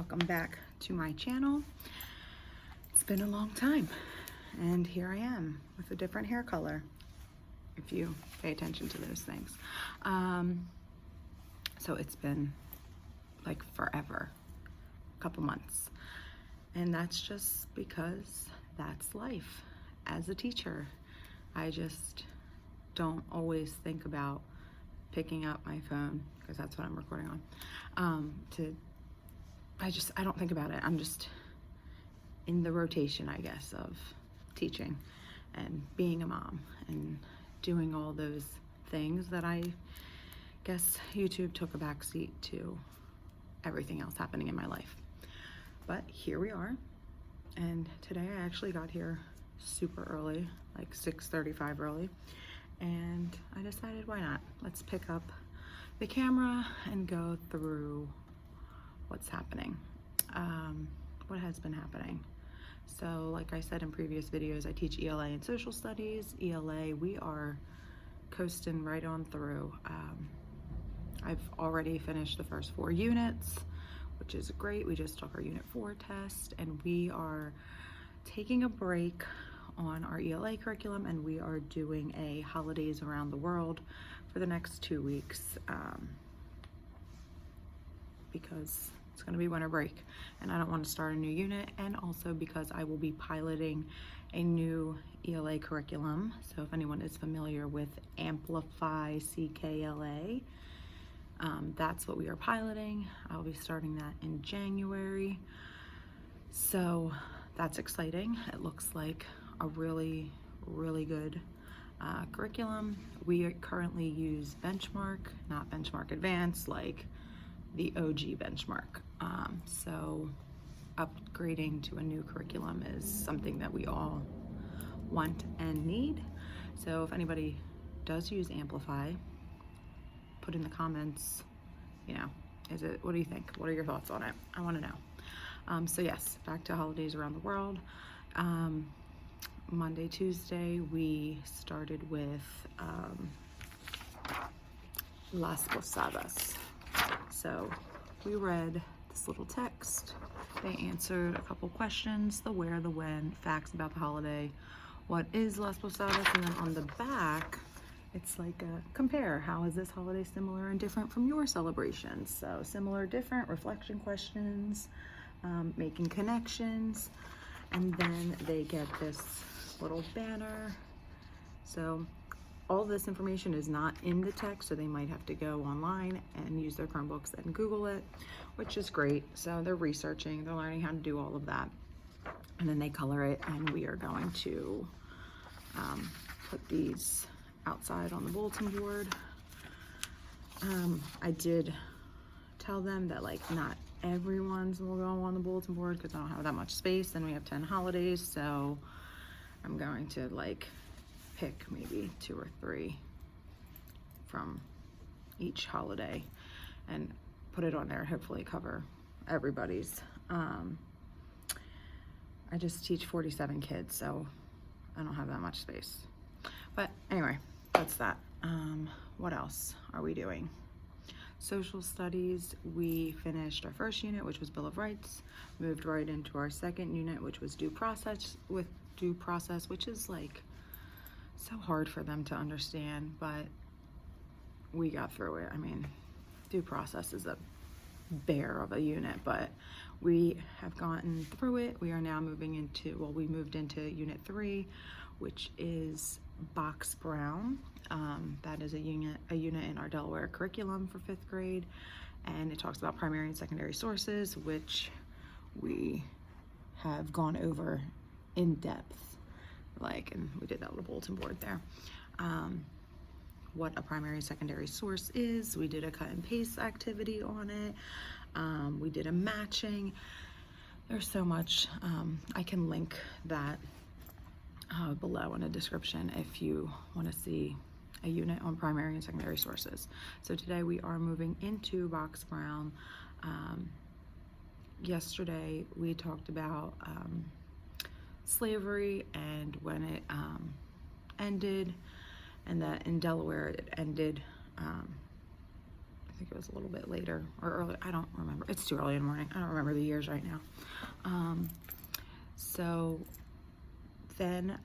Welcome back to my channel. It's been a long time and here I am with a different hair color, if you pay attention to those things. So it's been like forever, a couple months, and that's just because that's life. As a teacher, I just don't always think about picking up my phone, because that's what I'm recording on. I don't think about it. I'm just in the rotation, I guess, of teaching and being a mom and doing all those things that I guess YouTube took a backseat to everything else happening in my life. But here we are, and today I actually got here super early, like 6:35 early, and I decided, why not? Let's pick up the camera and go through what's happening, what has been happening. So like I said in previous videos, I teach ELA and social studies. ELA, we are coasting right on through. I've already finished the first 4 units, which is great. We just took our Unit 4 test, and we are taking a break on our ELA curriculum, and we are doing a holidays around the world for the next 2 weeks, because it's going to be winter break and I don't want to start a new unit, and also because I will be piloting a new ELA curriculum. So if anyone is familiar with Amplify CKLA, that's what we are piloting. I'll be starting that in January. So that's exciting. It looks like a really, really good curriculum. We currently use Benchmark, not Benchmark Advanced, like the OG Benchmark. So upgrading to a new curriculum is something that we all want and need. So if anybody does use Amplify, put in the comments, what do you think? What are your thoughts on it? I want to know. So yes, back to holidays around the world. Monday, Tuesday, we started with Las Posadas. So we read this little text. They answered a couple questions: the where, the when, facts about the holiday, what is Las Posadas, and then on the back, it's like a compare. How is this holiday similar and different from your celebrations? So similar, different, reflection questions, making connections, and then they get this little banner. So all this information is not in the text, so they might have to go online and use their Chromebooks and Google it, which is great. So they're researching, they're learning how to do all of that, and then they color it, and we are going to put these outside on the bulletin board. I did tell them that not everyone's will go on the bulletin board because I don't have that much space, and we have 10 holidays, so I'm going to pick maybe 2 or 3 from each holiday and put it on there, hopefully cover everybody's. I just teach 47 kids, so I don't have that much space. But anyway, that's that. What else are we doing? Social studies, we finished our first unit, which was Bill of Rights, moved right into our second unit, which was due process, which is so hard for them to understand, but we got through it. I mean, due process is a bear of a unit, but we have gotten through it. We are now moving into, we moved into Unit 3, which is Box Brown. That is a unit in our Delaware curriculum for 5th grade, and it talks about primary and secondary sources, which we have gone over in depth, and we did that little bulletin board there. What a primary and secondary source is. We did a cut and paste activity on it. We did a matching. There's so much. I can link that below in a description if you want to see a unit on primary and secondary sources. So today we are moving into Box Brown. Yesterday we talked about slavery and when it ended, and that in Delaware it ended, I think it was a little bit later or early. I don't remember. It's too early in the morning. I don't remember the years right now. So then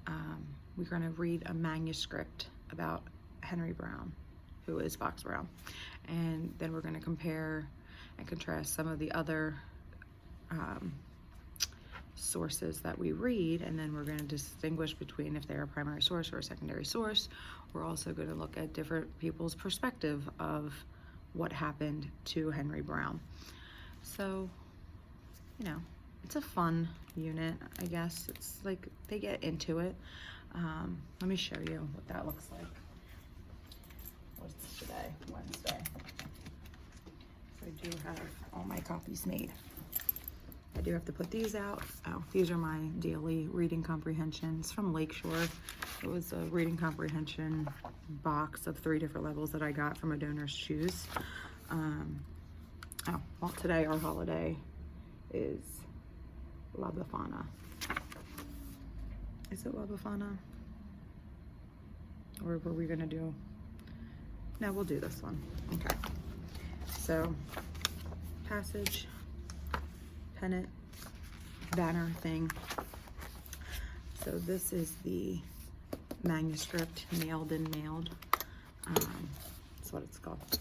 we're going to read a manuscript about Henry Brown, who is Fox Brown. And then we're going to compare and contrast some of the other sources that we read, and then we're going to distinguish between if they're a primary source or a secondary source. We're also going to look at different people's perspective of what happened to Henry Brown. So, you know, it's a fun unit, I guess. It's like they get into it. Let me show you what that looks like. What's today? Wednesday. So I do have all my copies made. I do have to put these out. Oh, these are my daily reading comprehensions from Lakeshore. It was a reading comprehension box of 3 different levels that I got from a donor's choose. Oh, well, today our holiday is La Befana. Is it La Befana? Or were we gonna do? No, we'll do this one. Okay. So, passage, pennant, banner thing. So this is the manuscript, nailed and mailed. That's what it's called.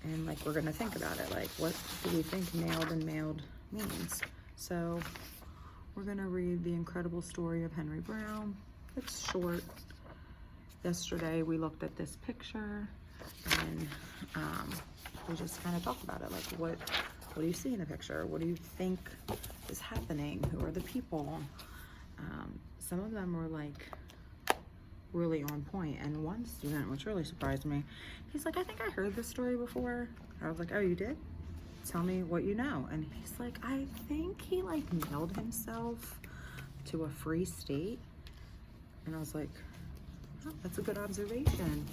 And like, we're gonna think about it. Like, what do we think nailed and mailed means? So we're gonna read the incredible story of Henry Brown. It's short. Yesterday we looked at this picture and we just kind of talked about it. Like, what do you see in the picture? What do you think is happening? Who are the people? Some of them were like really on point. And one student, which really surprised me, he's like, I think I heard this story before. I was like, oh, you did? Tell me what you know. And he's like, I think he like mailed himself to a free state. And I was like, oh, that's a good observation.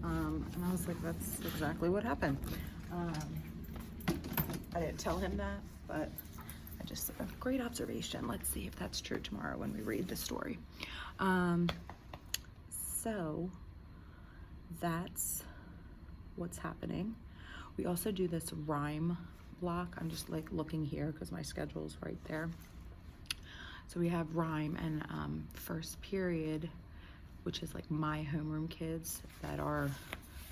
And I was like, that's exactly what happened. I didn't tell him that, but I just said, great observation. Let's see if that's true tomorrow when we read the story. So that's what's happening. We also do this rhyme block. I'm just like looking here because my schedule's right there. So we have rhyme and first period, which is like my homeroom kids that are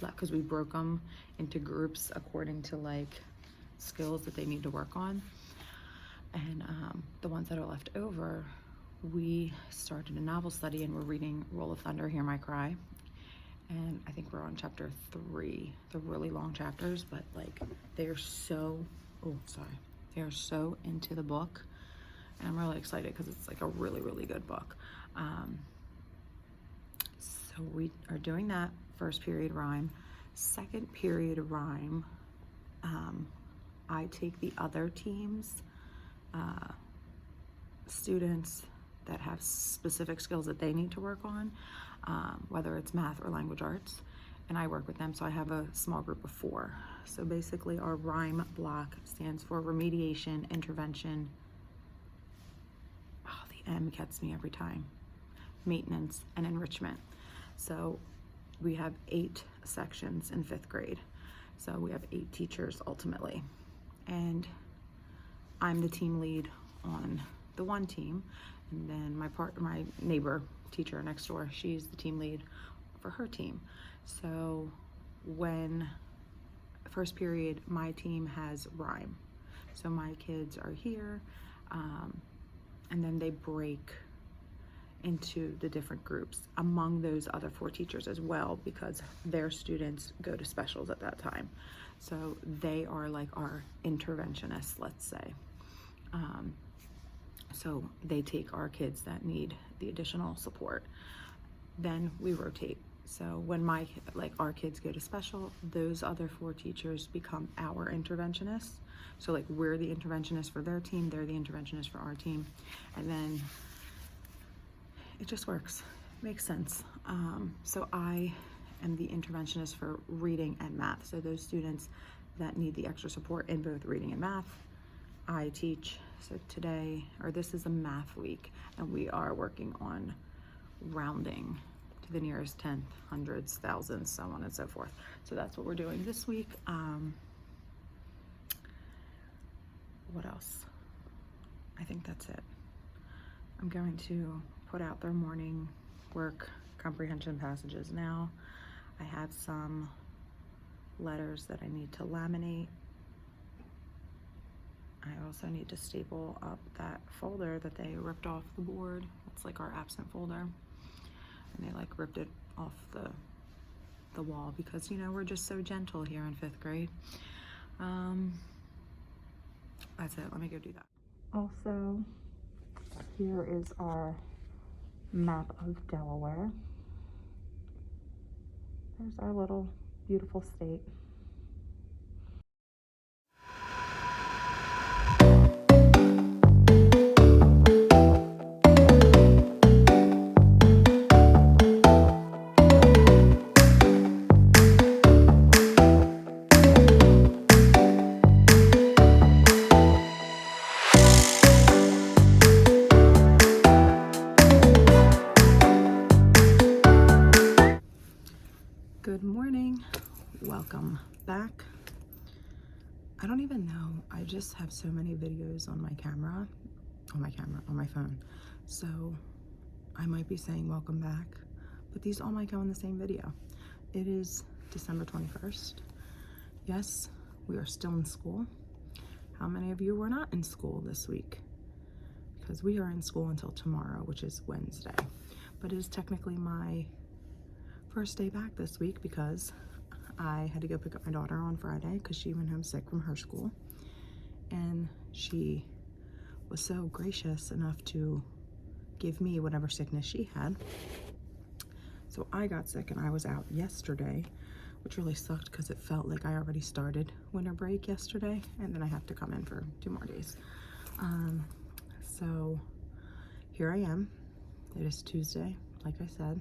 left, because we broke them into groups according to like skills that they need to work on. And the ones that are left over, we started a novel study and we're reading Roll of Thunder, Hear My Cry. And I think we're on chapter 3. They're really long chapters, but like they are so, they are so into the book. And I'm really excited because it's like a really, really good book. So we are doing that first period rhyme. Second period rhyme, I take the other team's students that have specific skills that they need to work on, whether it's math or language arts, and I work with them. So I have a small group of 4. So basically our rhyme block stands for remediation, intervention, the M gets me every time, maintenance, and enrichment. So we have 8 sections in 5th grade. So we have 8 teachers ultimately. And I'm the team lead on the one team. And then my neighbor teacher next door, she's the team lead for her team. So when first period, my team has rhyme. So my kids are here, and then they break into the different groups among those other 4 teachers as well, because their students go to specials at that time. So they are like our interventionists, let's say. So they take our kids that need the additional support. Then we rotate. So when our kids go to special, those other 4 teachers become our interventionists. So like we're the interventionists for their team, they're the interventionists for our team. And then it just works, makes sense. So I am the interventionist for reading and math. So those students that need the extra support in both reading and math, I teach. So today, or this is a math week, and we are working on rounding to the nearest tenth, hundreds, thousands, so on and so forth. So that's what we're doing this week. What else? I think that's it. I'm going to put out their morning work comprehension passages now. I have some letters that I need to laminate. I also need to staple up that folder that they ripped off the board. It's like our absent folder. And they like ripped it off the wall because, you know, we're just so gentle here in 5th grade. That's it. Let me go do that. Also, here is our map of Delaware. There's our little beautiful state. Good morning, welcome back. I don't even know, I just have so many videos on my phone. So I might be saying welcome back, but these all might go in the same video. It is December 21st. Yes, we are still in school. How many of you were not in school this week? Because we are in school until tomorrow, which is Wednesday. But it is technically my first day back this week because I had to go pick up my daughter on Friday because she went home sick from her school, and she was so gracious enough to give me whatever sickness she had. So I got sick and I was out yesterday, which really sucked because it felt like I already started winter break yesterday, and then I have to come in for 2 more days. So here I am. It is Tuesday, like I said.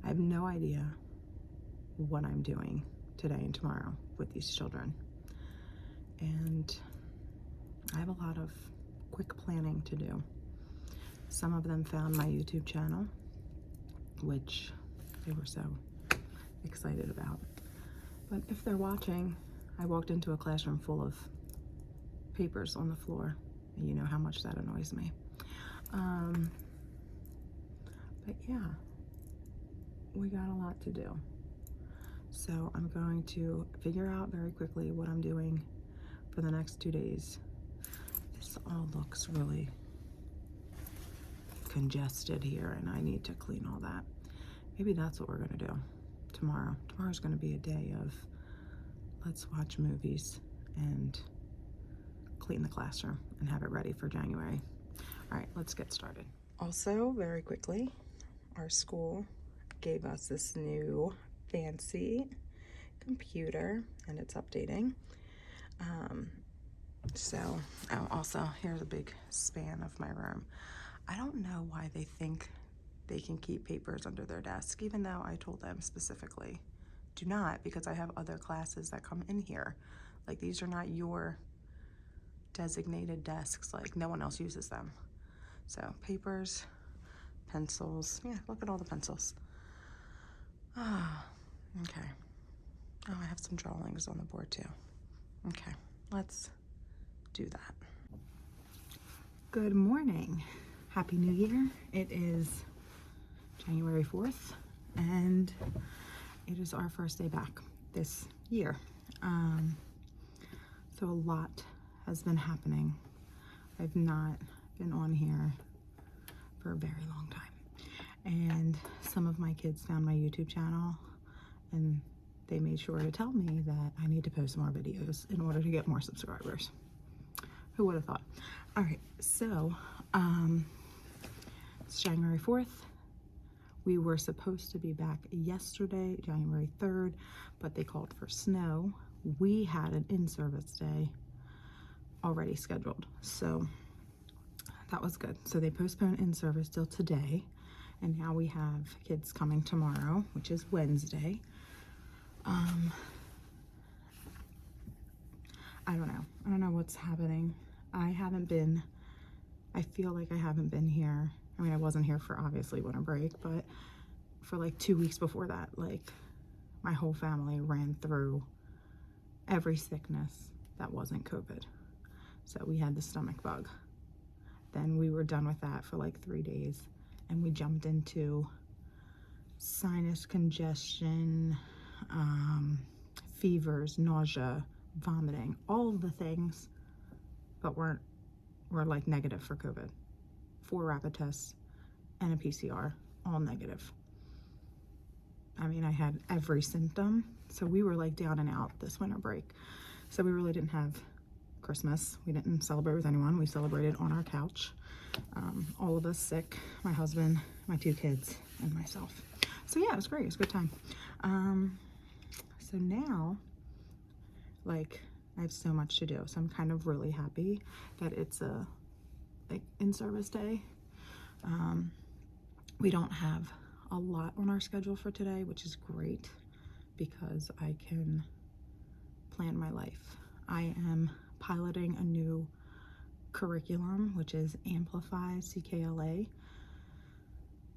I have no idea what I'm doing today and tomorrow with these children. And I have a lot of quick planning to do. Some of them found my YouTube channel, which they were so excited about. But if they're watching, I walked into a classroom full of papers on the floor, and you know how much that annoys me. But yeah, we got a lot to do. So I'm going to figure out very quickly what I'm doing for the next 2 days. This all looks really congested here, and I need to clean all that. Maybe that's what we're gonna do tomorrow. Tomorrow's gonna be a day of let's watch movies and clean the classroom and have it ready for January. All right, let's get started. Also, very quickly, our school gave us this new fancy computer, and it's updating. Also, here's a big span of my room. I don't know why they think they can keep papers under their desk, even though I told them specifically, do not, because I have other classes that come in here. Like, these are not your designated desks, like no one else uses them. So papers, pencils, yeah, look at all the pencils. Okay. Oh, I have some drawings on the board too. Okay, let's do that. Good morning. Happy New Year. It is January 4th, and it is our first day back this year. So a lot has been happening. I've not been on here for a very long time. And some of my kids found my YouTube channel, and they made sure to tell me that I need to post more videos in order to get more subscribers. Who would have thought? All right, so it's January 4th. We were supposed to be back yesterday, January 3rd, but they called for snow. We had an in-service day already scheduled, so that was good. So they postponed in-service till today, and now we have kids coming tomorrow, which is Wednesday. I don't know what's happening. I feel like I haven't been here. I mean, I wasn't here for obviously winter break, but for like 2 weeks before that, like my whole family ran through every sickness that wasn't COVID. So we had the stomach bug. Then we were done with that for like 3 days, and we jumped into sinus congestion, fevers, nausea, vomiting, all of the things, but were like negative for COVID. 4 rapid tests and a PCR, all negative. I mean, I had every symptom. So we were like down and out this winter break. So we really didn't have Christmas. We didn't celebrate with anyone. We celebrated on our couch. All of us sick, my husband, my 2 kids, and myself. So yeah, it was great. It was a good time. So now, like, I have so much to do. So I'm kind of really happy that it's a like in-service day. We don't have a lot on our schedule for today, which is great because I can plan my life. I am piloting a new curriculum, which is Amplify CKLA.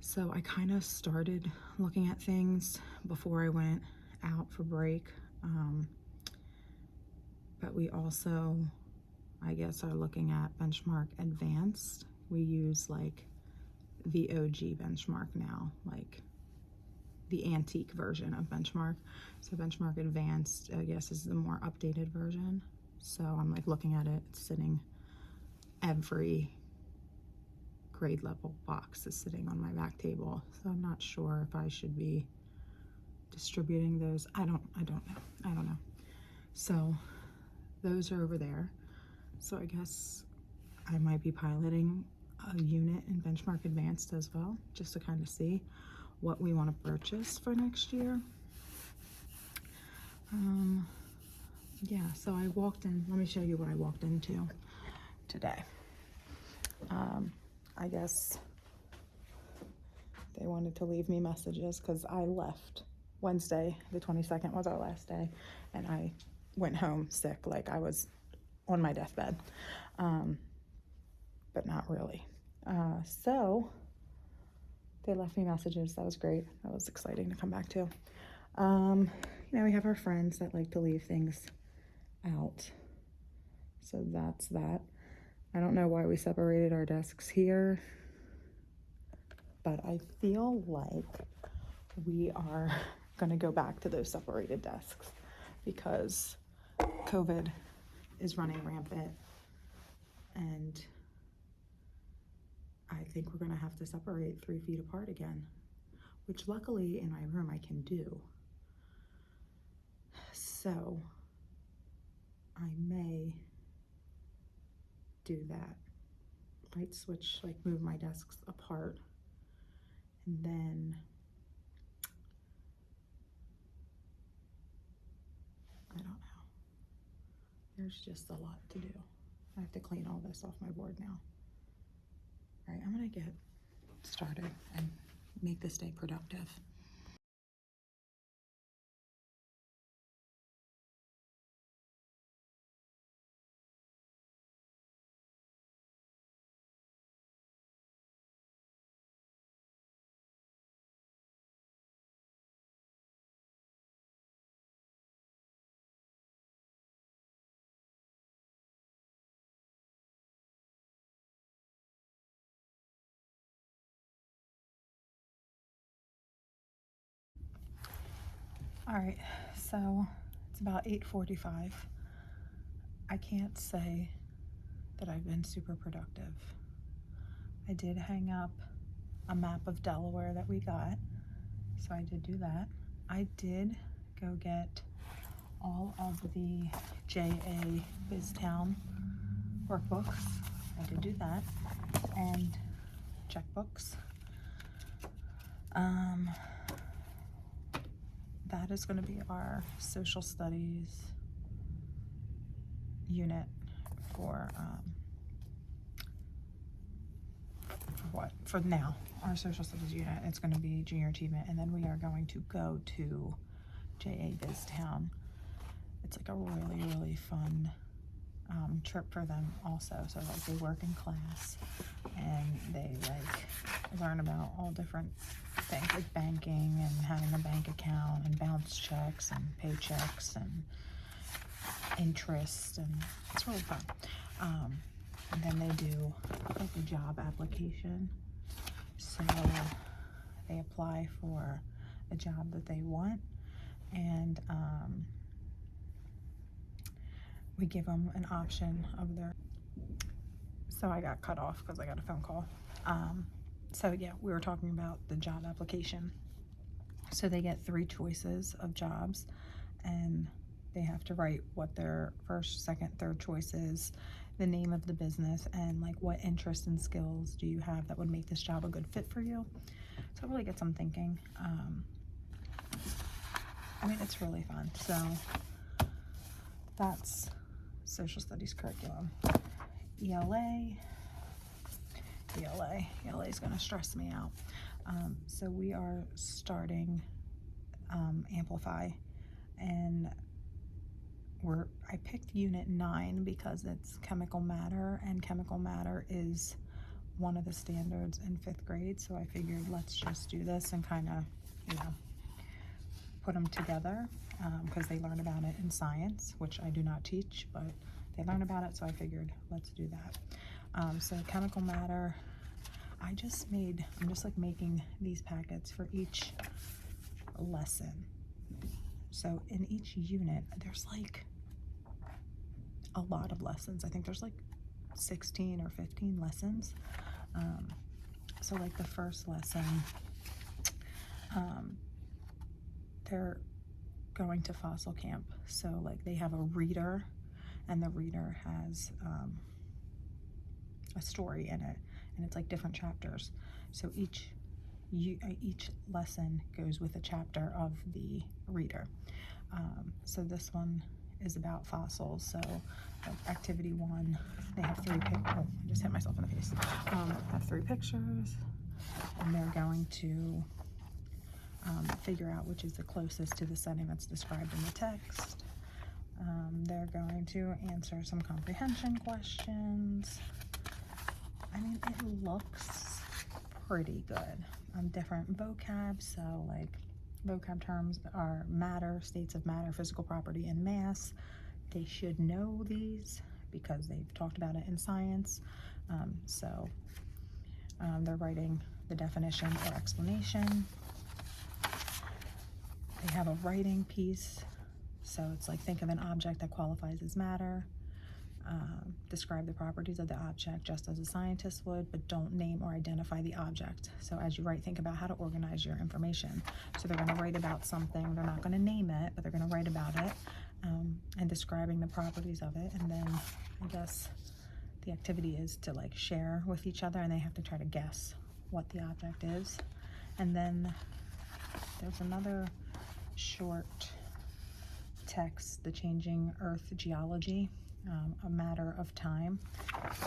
So I kind of started looking at things before I went out for break. But we also, I guess, are looking at Benchmark Advanced. We use like the OG Benchmark now, like the antique version of Benchmark. So Benchmark Advanced, I guess, is the more updated version. So I'm like looking at it, it's sitting, every grade level box is sitting on my back table. So I'm not sure if I should be distributing those. I don't know. So those are over there. So I guess I might be piloting a unit in Benchmark Advanced as well, just to kind of see what we want to purchase for next year. Yeah, so I walked in, let me show you what I walked into today. I guess they wanted to leave me messages because I left Wednesday, the 22nd was our last day, and I went home sick, like I was on my deathbed, but not really. So they left me messages. That was great. That was exciting to come back to. You know, we have our friends that like to leave things out. So that's that. I don't know why we separated our desks here, but I feel like we are going to go back to those separated desks because COVID is running rampant, and I think we're going to have to separate 3 feet apart again, which luckily in my room I can do. So I may do that. Might switch, like move my desks apart, and then I don't know. There's just a lot to do. I have to clean all this off my board now. All right, I'm gonna get started and make this day productive. All right, so it's about 8:45. I can't say that I've been super productive. I did hang up a map of Delaware that we got, so I did do that. I did go get all of the JA BizTown workbooks. I did do that, and checkbooks. That is going to be our social studies unit for what? For now, our social studies unit. It's going to be junior achievement, and then we are going to go to JA BizTown. It's like a really, really fun trip for them also. So like they work in class and they like learn about all different things like banking and having a bank account and bounce checks and paychecks and interest, and it's really fun. And then they do like a job application. So they apply for a job that they want, and we give them an option of their. So I got cut off because I got a phone call. So yeah, we were talking about the job application. So they get 3 choices of jobs, and they have to write what their first, second, third choice is, the name of the business, and like what interests and skills do you have that would make this job a good fit for you. So it really gets them thinking. I mean, it's really fun. So that's social studies curriculum. ELA is going to stress me out. So we are starting Amplify, and I picked unit 9 because it's chemical matter, and chemical matter is one of the standards in 5th grade. So I figured let's just do this and kind of, you know, put them together because they learn about it in science, which I do not teach, but they learn about it. So I figured let's do that. So chemical matter, I'm just like making these packets for each lesson. So in each unit, there's like a lot of lessons. I think there's like 16 or 15 lessons. So like the first lesson, they're going to fossil camp. So like they have a reader, and the reader has a story in it, and it's like different chapters. So each lesson goes with a chapter of the reader. So this one is about fossils. So like activity 1, they have 3 pictures. Oh, I just hit myself in the face. Have 3 pictures, and they're going to figure out which is the closest to the setting that's described in the text. They're going to answer some comprehension questions. I mean, it looks pretty good. Different vocab, so like vocab terms are matter, states of matter, physical property, and mass. They should know these because they've talked about it in science. They're writing the definition or explanation. They have a writing piece, so it's like think of an object that qualifies as matter. Describe the properties of the object just as a scientist would, but don't name or identify the object. So as you write, think about how to organize your information. So they're going to write about something. They're not going to name it, but they're going to write about it and describing the properties of it. And then I guess the activity is to like share with each other, and they have to try to guess what the object is. And then there's another short text, The Changing Earth Geology, a Matter of Time.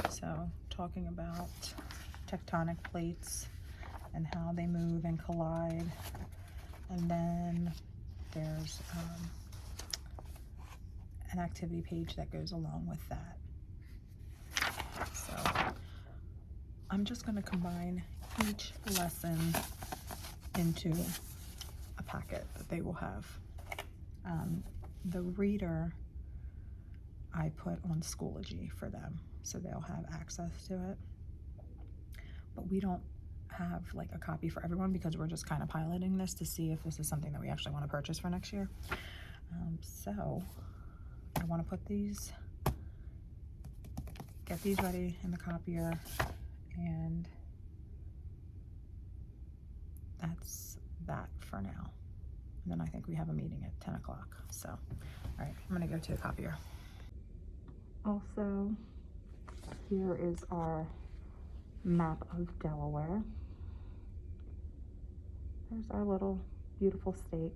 So talking about tectonic plates and how they move and collide. And then there's an activity page that goes along with that. So I'm just going to combine each lesson into a packet that they will have. The reader I put on Schoology for them, so they'll have access to it. But we don't have like a copy for everyone because we're just kind of piloting this to see if this is something that we actually want to purchase for next year. So I want to put get these ready in the copier, and that's that for now. And then I think we have a meeting at 10 o'clock. So, all right, I'm gonna go to the copier. Also, here is our map of Delaware. There's our little beautiful state.